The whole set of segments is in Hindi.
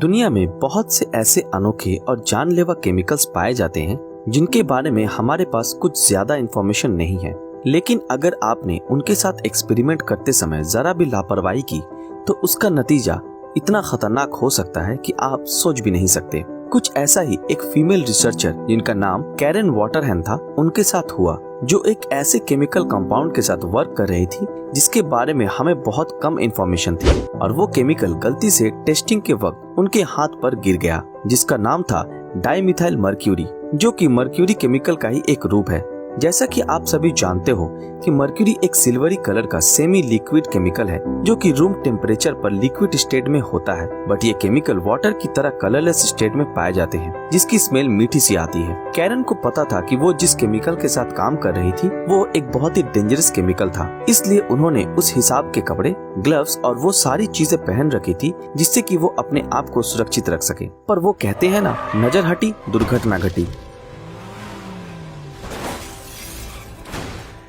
दुनिया में बहुत से ऐसे अनोखे और जानलेवा केमिकल्स पाए जाते हैं जिनके बारे में हमारे पास कुछ ज्यादा इंफॉर्मेशन नहीं है। लेकिन अगर आपने उनके साथ एक्सपेरिमेंट करते समय जरा भी लापरवाही की तो उसका नतीजा इतना खतरनाक हो सकता है कि आप सोच भी नहीं सकते। कुछ ऐसा ही एक फीमेल रिसर्चर जिनका नाम कैरन वाटरहैन था, उनके साथ हुआ, जो एक ऐसे केमिकल कंपाउंड के साथ वर्क कर रही थी जिसके बारे में हमें बहुत कम इंफॉर्मेशन थी, और वो केमिकल गलती से टेस्टिंग के वक्त उनके हाथ पर गिर गया, जिसका नाम था डाइमिथाइल मर्क्यूरी, जो कि मर्क्यूरी केमिकल का ही एक रूप है। जैसा कि आप सभी जानते हो कि मर्क्यूरी एक सिल्वरी कलर का सेमी लिक्विड केमिकल है जो कि रूम टेम्परेचर पर लिक्विड स्टेट में होता है, बट ये केमिकल वाटर की तरह कलरलेस स्टेट में पाए जाते हैं, जिसकी स्मेल मीठी सी आती है। कैरन को पता था कि वो जिस केमिकल के साथ काम कर रही थी वो एक बहुत ही डेंजरस केमिकल था, इसलिए उन्होंने उस हिसाब के कपड़े, ग्लव्स और वो सारी चीजें पहन रखी थी जिससे कि वो अपने आप को सुरक्षित रख सके। पर वो कहते हैं ना, नजर हटी दुर्घटना घटी।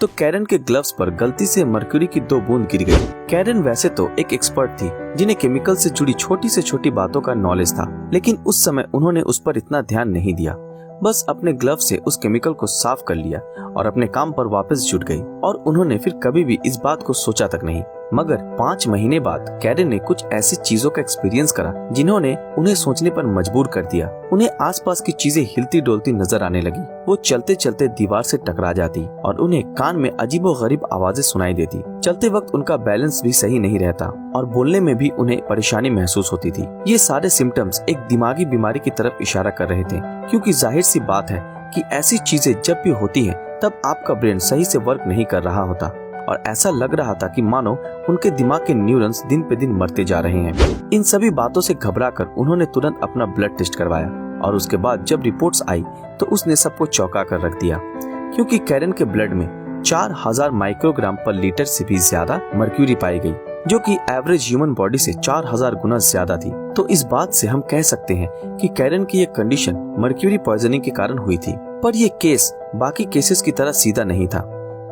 तो कैरन के ग्लव्स पर गलती से मर्क्यूरी की 2 बूंद गिर गई। कैरन वैसे तो एक एक्सपर्ट थी जिन्हें केमिकल से जुड़ी छोटी से छोटी बातों का नॉलेज था, लेकिन उस समय उन्होंने उस पर इतना ध्यान नहीं दिया, बस अपने ग्लव से उस केमिकल को साफ कर लिया और अपने काम पर वापस जुट गई। और उन्होंने फिर कभी भी इस बात को सोचा तक नहीं। मगर 5 महीने बाद कैरन ने कुछ ऐसी चीजों का एक्सपीरियंस करा जिन्होंने उन्हें सोचने पर मजबूर कर दिया। उन्हें आसपास की चीजें हिलती डोलती नजर आने लगी। वो चलते चलते दीवार से टकरा जाती और उन्हें कान में अजीबोगरीब आवाजें सुनाई देती। चलते वक्त उनका बैलेंस भी सही नहीं रहता और बोलने में भी उन्हें परेशानी महसूस होती थी। ये सारे सिम्टम्स एक दिमागी बीमारी की तरफ इशारा कर रहे थे, क्योंकि जाहिर सी बात है कि ऐसी चीजें जब भी होती हैं तब आपका ब्रेन सही से वर्क नहीं कर रहा होता, और ऐसा लग रहा था कि मानो उनके दिमाग के न्यूरॉन्स दिन पे दिन मरते जा रहे हैं। इन सभी बातों से घबराकर उन्होंने तुरंत अपना ब्लड टेस्ट करवाया, और उसके बाद जब रिपोर्ट्स आई तो उसने सबको चौंका कर रख दिया, क्योंकि कैरन के ब्लड में 4000 माइक्रोग्राम पर लीटर से भी ज्यादा मर्क्यूरी पाई गई, जो कि एवरेज ह्यूमन बॉडी से 4000 गुना ज्यादा थी। तो इस बात से हम कह सकते हैं कि कैरन की ये कंडीशन मर्क्यूरी पॉइजनिंग के कारण हुई थी। पर ये केस बाकी केसेस की तरह सीधा नहीं था।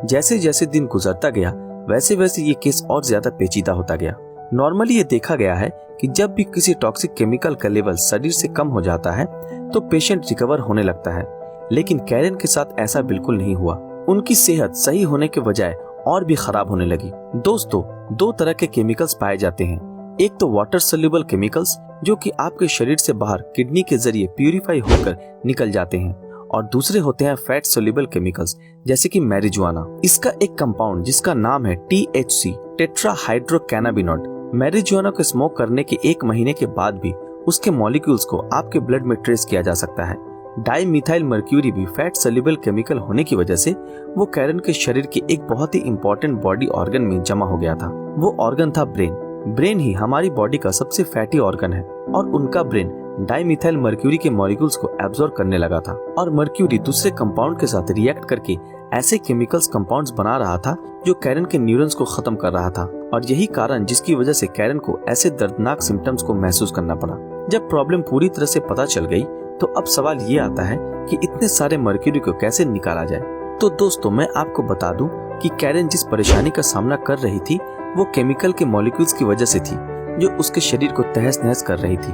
जैसे जैसे दिन गुजरता गया वैसे वैसे ये केस और ज्यादा पेचीदा होता गया। नॉर्मली ये देखा गया है कि जब भी किसी टॉक्सिक केमिकल का लेवल शरीर से कम हो जाता है तो पेशेंट रिकवर होने लगता है, लेकिन कैरन के साथ ऐसा बिल्कुल नहीं हुआ। उनकी सेहत सही होने के बजाय और भी खराब होने लगी। दोस्तों, 2 तरह के केमिकल्स पाए जाते हैं। एक तो वाटर सोल्यूबल केमिकल्स, जो कि आपके शरीर से बाहर किडनी के जरिए प्यूरिफाई होकर निकल जाते हैं, और दूसरे होते हैं फैट सोल्यूबल केमिकल्स, जैसे कि मैरिजुआना। इसका एक कंपाउंड जिसका नाम है THC, टेट्राहाइड्रोकैनाबिनॉल। मैरिजुआना को स्मोक करने के 1 महीने के बाद भी उसके मॉलिक्यूल्स को आपके ब्लड में ट्रेस किया जा सकता है। डाइमिथाइल मर्क्यूरी भी फैट सोल्यूबल केमिकल होने की वजह से वो कैरन के शरीर के एक बहुत ही इंपॉर्टेंट बॉडी ऑर्गन में जमा हो गया था। वो ऑर्गन था ब्रेन। ब्रेन ही हमारी बॉडी का सबसे फैटी ऑर्गन है, और उनका ब्रेन डाइमिथाइल मर्क्यूरी के मॉलिक्यूल्स को एब्जॉर्ब करने लगा था, और मर्क्यूरी दूसरे कंपाउंड के साथ रिएक्ट करके ऐसे केमिकल्स कंपाउंड्स बना रहा था जो कैरन के न्यूरॉन्स को खत्म कर रहा था, और यही कारण जिसकी वजह से कैरन को ऐसे दर्दनाक सिम्टम्स को महसूस करना पड़ा। जब प्रॉब्लम पूरी तरह से पता चल गई तो अब सवाल ये आता है कि इतने सारे मर्क्यूरी को कैसे निकाला जाए। तो दोस्तों, मैं आपको बता दूं कि कैरन जिस परेशानी का सामना कर रही थी वो केमिकल के मॉलिक्यूल्स की वजह से थी, जो उसके शरीर को तहस नहस कर रही थी।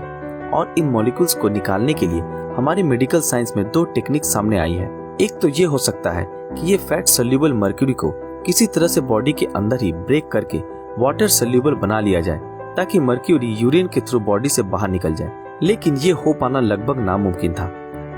और इन मॉलिक्यूल्स को निकालने के लिए हमारी मेडिकल साइंस में 2 टेक्निक सामने आई है। एक तो ये हो सकता है कि ये फैट सोल्यूबल मर्क्यूरी को किसी तरह से बॉडी के अंदर ही ब्रेक करके वाटर सोल्यूबल बना लिया जाए, ताकि मर्क्यूरी यूरिन के थ्रू बॉडी से बाहर निकल जाए। लेकिन ये हो पाना लगभग नामुमकिन था,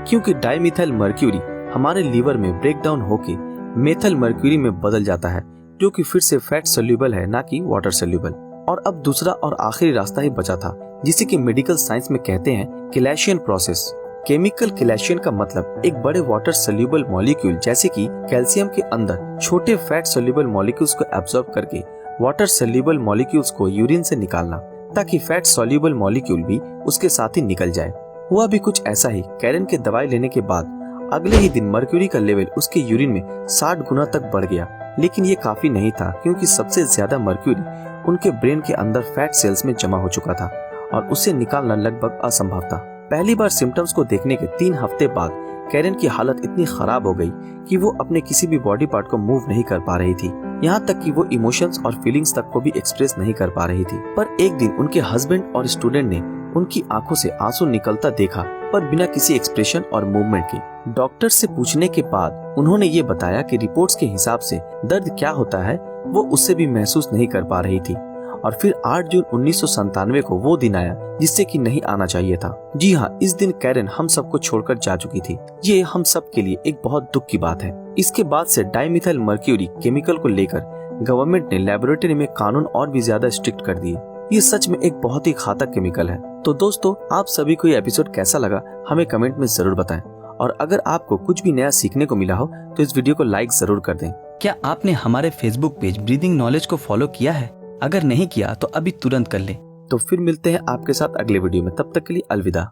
क्योंकि डाइमिथाइल मर्क्यूरी हमारे लीवर में ब्रेक डाउन होके मेथल मर्क्यूरी में बदल जाता है, जो कि फिर से फैट सोल्यूबल है, ना कि वाटर सोल्यूबल। और अब दूसरा और आखिरी रास्ता ही बचा था, जिसे कि मेडिकल साइंस में कहते हैं किलेशियन प्रोसेस। केमिकल किलेशियन का मतलब एक बड़े वाटर सोल्यूबल मॉलिक्यूल जैसे कि कैल्शियम के अंदर छोटे फैट सोल्यूबल मॉलिक्यूल्स को एब्जॉर्ब करके वाटर सोल्यूबल मॉलिक्यूल्स को यूरिन से निकालना, ताकि फैट सोल्यूबल मॉलिक्यूल भी उसके साथ ही निकल जाए। हुआ भी कुछ ऐसा ही। कैरन के दवाई लेने के बाद अगले ही दिन मर्क्यूरी का लेवल उसके यूरिन में 60 गुना तक बढ़ गया, लेकिन ये काफी नहीं था, क्योंकि सबसे ज्यादा मर्क्यूरी उनके ब्रेन के अंदर फैट सेल्स में जमा हो चुका था और उसे निकालना लगभग असंभव था। पहली बार सिम्टम्स को देखने के 3 हफ्ते बाद कैरन की हालत इतनी खराब हो गई कि वो अपने किसी भी बॉडी पार्ट को मूव नहीं कर पा रही थी, यहाँ तक कि वो इमोशंस और फीलिंग्स तक को भी एक्सप्रेस नहीं कर पा रही थी। पर एक दिन उनके हस्बैंड और स्टूडेंट ने उनकी आंखों से आंसू निकलता देखा, पर बिना किसी एक्सप्रेशन और मूवमेंट के। डॉक्टर से पूछने के बाद उन्होंने ये बताया कि रिपोर्ट्स के हिसाब से दर्द क्या होता है वो उससे भी महसूस नहीं कर पा रही थी। और फिर 8 जून 1997 को वो दिन आया जिससे कि नहीं आना चाहिए था। जी हाँ, इस दिन कैरेन हम सबको छोड़कर जा चुकी थी। ये हम सब के लिए एक बहुत दुख की बात है। इसके बाद से डाइमिथाइल मर्क्यूरी केमिकल को लेकर गवर्नमेंट ने लेबोरेटरी में कानून और भी ज्यादा स्ट्रिक्ट कर दिए। ये सच में एक बहुत ही घातक केमिकल है। तो दोस्तों, आप सभी को ये एपिसोड कैसा लगा हमें कमेंट में जरूर बताएं। और अगर आपको कुछ भी नया सीखने को मिला हो तो इस वीडियो को लाइक जरूर कर दें। क्या आपने हमारे फेसबुक पेज ब्रीदिंग नॉलेज को फॉलो किया है? अगर नहीं किया तो अभी तुरंत कर लें। तो फिर मिलते हैं आपके साथ अगले वीडियो में। तब तक के लिए अलविदा।